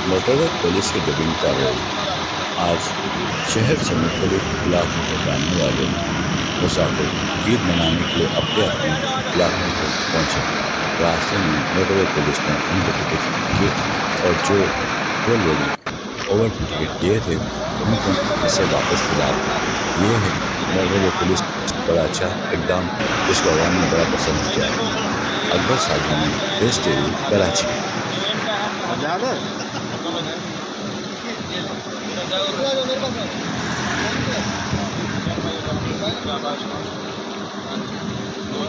Motorway police की dubbing कर रही। आज शहर से मुख्तलिफ इलाकों को जाने वाले मुसाफिर ईद मनाने के लिए अपने अपने इलाकों को पहुँचे। रास्ते में मोटरवे पुलिस ने उनके टिकट किए और जो लोग ओवर टिकट दिए थे उनको इसे वापस दिलाए। ये है मोटरवे पुलिस बड़ा अच्छा इकदाम जिसको अवाम ने बड़ा पसंद किया। Akbar Sajwani, Face TV, Karachi.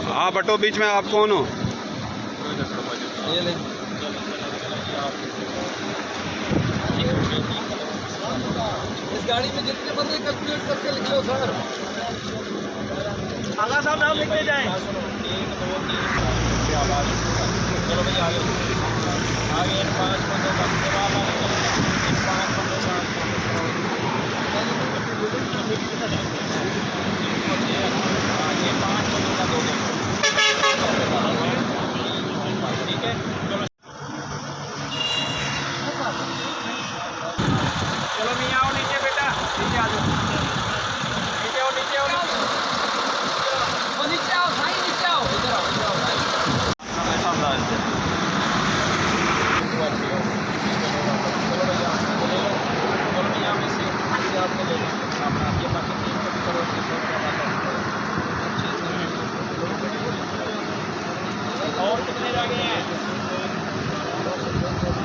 हाँ बटो, बीच में आप कौन हो? इस गाड़ी में जितने बंदे कैलकुलेट करके लिख लो सर। आगा साहब नाम लिखते जाए। चलो भैया आगे आगे 5 बंदों का सवाल है। 5 बंदों का ये 5 बंदों का दोगे। ठीक है चलो मियाँ आओ नीचे बेटा, नीचे आ जाओ, नीचे आओ नीचे आओ नीचे आओ भाई, नीचे आओ, इधर आओ इधर आओ भाई। चलो भैया ले लो, चलो मियाँ में से आपको ले लो अपना ये बाकी 3 कभी करो 100 रुपया बात है। और कितने रह गए हैं?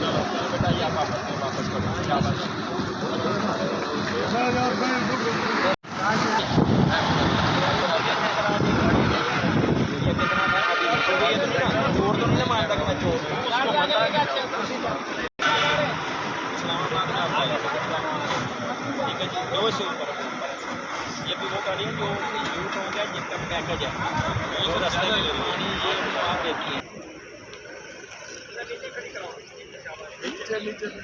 चलो बेटा ये आप वापस करो, क्या बात है? चोर तो नहीं मानता कि मैं चोर इस्लामाबाद में आपका ठीक है जी, दो से ऊपर ये भी वो गाड़ी है जो यूट हो गया जिनका पैकेज है ये रास्ते में ये वहाँ देती है। नीचे